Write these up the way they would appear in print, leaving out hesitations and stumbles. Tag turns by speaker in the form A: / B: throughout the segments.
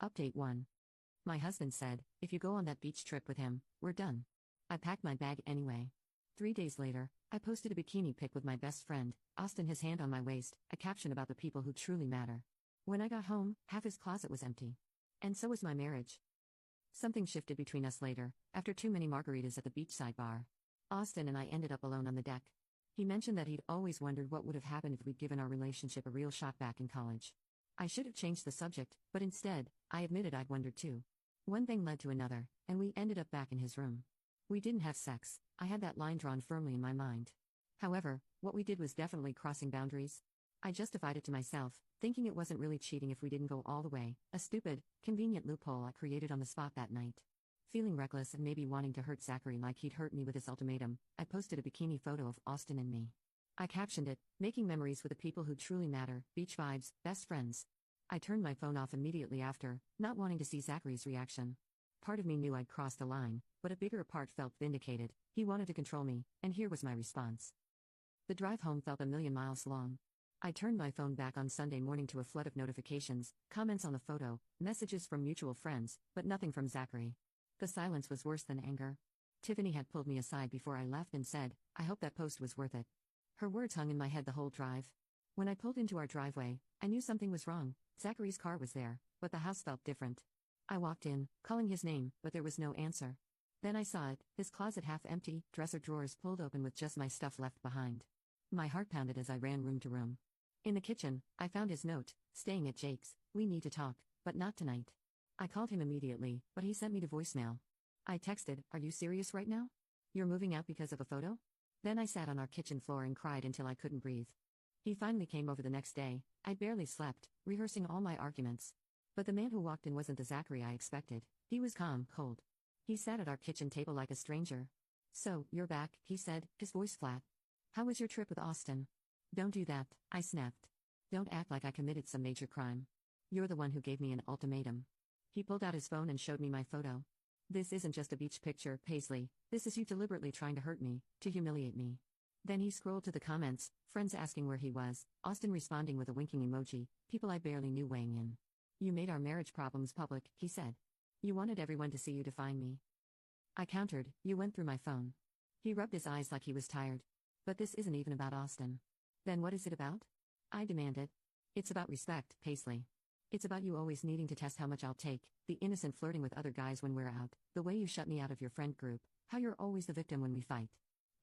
A: Update 1. My husband said, if you go on that beach trip with him, we're done. I packed my bag anyway. 3 days later, I posted a bikini pic with my best friend, Austin, his hand on my waist, a caption about the people who truly matter. When I got home, half his closet was empty. And so was my marriage. Something shifted between us later, after too many margaritas at the beachside bar. Austin and I ended up alone on the deck. He mentioned that he'd always wondered what would have happened if we'd given our relationship a real shot back in college. I should have changed the subject, but instead, I admitted I'd wondered too. One thing led to another, and we ended up back in his room. We didn't have sex, I had that line drawn firmly in my mind. However, what we did was definitely crossing boundaries. I justified it to myself, thinking it wasn't really cheating if we didn't go all the way, a stupid, convenient loophole I created on the spot that night. Feeling reckless and maybe wanting to hurt Zachary like he'd hurt me with his ultimatum, I posted a bikini photo of Austin and me. I captioned it, making memories with the people who truly matter, beach vibes, best friends. I turned my phone off immediately after, not wanting to see Zachary's reaction. Part of me knew I'd crossed the line, but a bigger part felt vindicated. He wanted to control me, and here was my response. The drive home felt a million miles long. I turned my phone back on Sunday morning to a flood of notifications, comments on the photo, messages from mutual friends, but nothing from Zachary. The silence was worse than anger. Tiffany had pulled me aside before I left and said, I hope that post was worth it. Her words hung in my head the whole drive. When I pulled into our driveway, I knew something was wrong. Zachary's car was there, but the house felt different. I walked in, calling his name, but there was no answer. Then I saw it, his closet half empty, dresser drawers pulled open with just my stuff left behind. My heart pounded as I ran room to room. In the kitchen, I found his note, staying at Jake's, we need to talk, but not tonight. I called him immediately, but he sent me to voicemail. I texted, are you serious right now? You're moving out because of a photo? Then I sat on our kitchen floor and cried until I couldn't breathe. He finally came over the next day. I'd barely slept, rehearsing all my arguments. But the man who walked in wasn't the Zachary I expected. He was calm, cold. He sat at our kitchen table like a stranger. So, you're back, he said, his voice flat. How was your trip with Austin? Don't do that, I snapped. Don't act like I committed some major crime. You're the one who gave me an ultimatum. He pulled out his phone and showed me my photo. This isn't just a beach picture, Paisley. This is you deliberately trying to hurt me, to humiliate me. Then he scrolled to the comments, friends asking where he was, Austin responding with a winking emoji, people I barely knew weighing in. You made our marriage problems public, he said. You wanted everyone to see you define me. I countered, you went through my phone. He rubbed his eyes like he was tired. But this isn't even about Austin. Then what is it about? I demanded. It's about respect, Paisley. It's about you always needing to test how much I'll take, the innocent flirting with other guys when we're out, the way you shut me out of your friend group, how you're always the victim when we fight.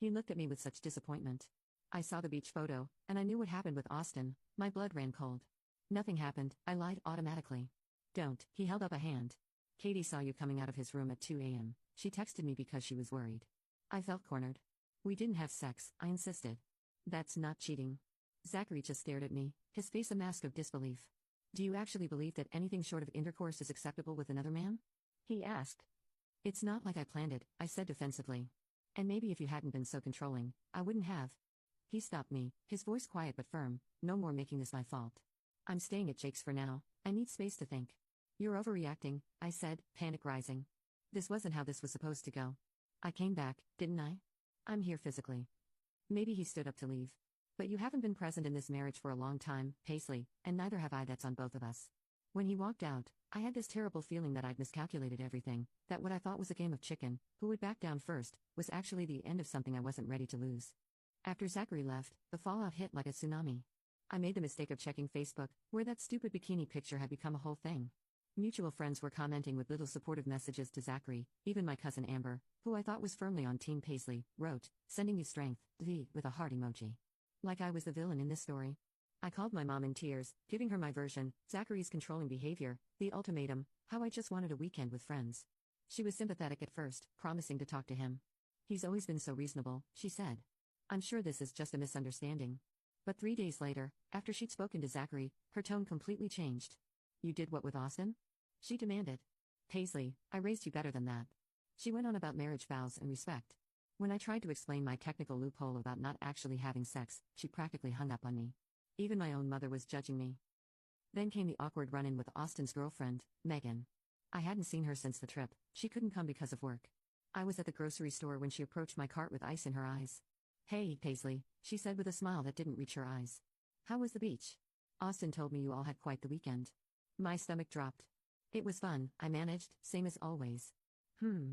A: He looked at me with such disappointment. I saw the beach photo, and I knew what happened with Austin. My blood ran cold. Nothing happened, I lied automatically. Don't, he held up a hand. Katie saw you coming out of his room at 2 a.m. She texted me because she was worried. I felt cornered. We didn't have sex, I insisted. That's not cheating. Zachary just stared at me, his face a mask of disbelief. Do you actually believe that anything short of intercourse is acceptable with another man? He asked. It's not like I planned it, I said defensively. And maybe if you hadn't been so controlling, I wouldn't have. He stopped me, his voice quiet but firm, no more making this my fault. I'm staying at Jake's for now, I need space to think. You're overreacting, I said, panic rising. This wasn't how this was supposed to go. I came back, didn't I? I'm here physically. Maybe he stood up to leave. But you haven't been present in this marriage for a long time, Paisley, and neither have I. That's on both of us. When he walked out, I had this terrible feeling that I'd miscalculated everything, that what I thought was a game of chicken, who would back down first, was actually the end of something I wasn't ready to lose. After Zachary left, the fallout hit like a tsunami. I made the mistake of checking Facebook, where that stupid bikini picture had become a whole thing. Mutual friends were commenting with little supportive messages to Zachary, even my cousin Amber, who I thought was firmly on Team Paisley, wrote, sending you strength, V, with a heart emoji. Like I was the villain in this story. I called my mom in tears, giving her my version, Zachary's controlling behavior, the ultimatum, how I just wanted a weekend with friends. She was sympathetic at first, promising to talk to him. He's always been so reasonable, she said. I'm sure this is just a misunderstanding. But 3 days later, after she'd spoken to Zachary, her tone completely changed. You did what with Austin? She demanded. Paisley, I raised you better than that. She went on about marriage vows and respect. When I tried to explain my technical loophole about not actually having sex, she practically hung up on me. Even my own mother was judging me. Then came the awkward run-in with Austin's girlfriend, Megan. I hadn't seen her since the trip, she couldn't come because of work. I was at the grocery store when she approached my cart with ice in her eyes. Hey, Paisley, she said with a smile that didn't reach her eyes. How was the beach? Austin told me you all had quite the weekend. My stomach dropped. It was fun, I managed, same as always.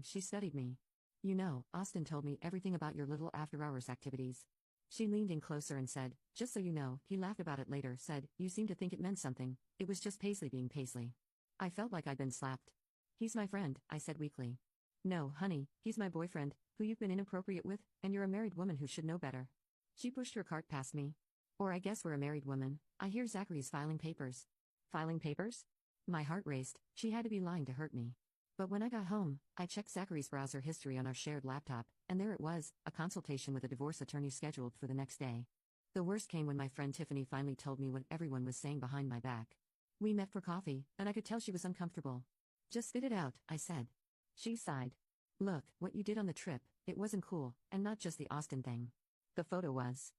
A: She studied me. You know, Austin told me everything about your little after-hours activities. She leaned in closer and said, just so you know, he laughed about it later, said, you seem to think it meant something, it was just Paisley being Paisley. I felt like I'd been slapped. He's my friend, I said weakly. No, honey, he's my boyfriend, who you've been inappropriate with, and you're a married woman who should know better. She pushed her cart past me. Or I guess we're a married woman, I hear Zachary's filing papers. Filing papers? My heart raced, she had to be lying to hurt me. But when I got home, I checked Zachary's browser history on our shared laptop, and there it was, a consultation with a divorce attorney scheduled for the next day. The worst came when my friend Tiffany finally told me what everyone was saying behind my back. We met for coffee, and I could tell she was uncomfortable. Just spit it out, I said. She sighed. Look, what you did on the trip, it wasn't cool, and not just the Austin thing. The photo was.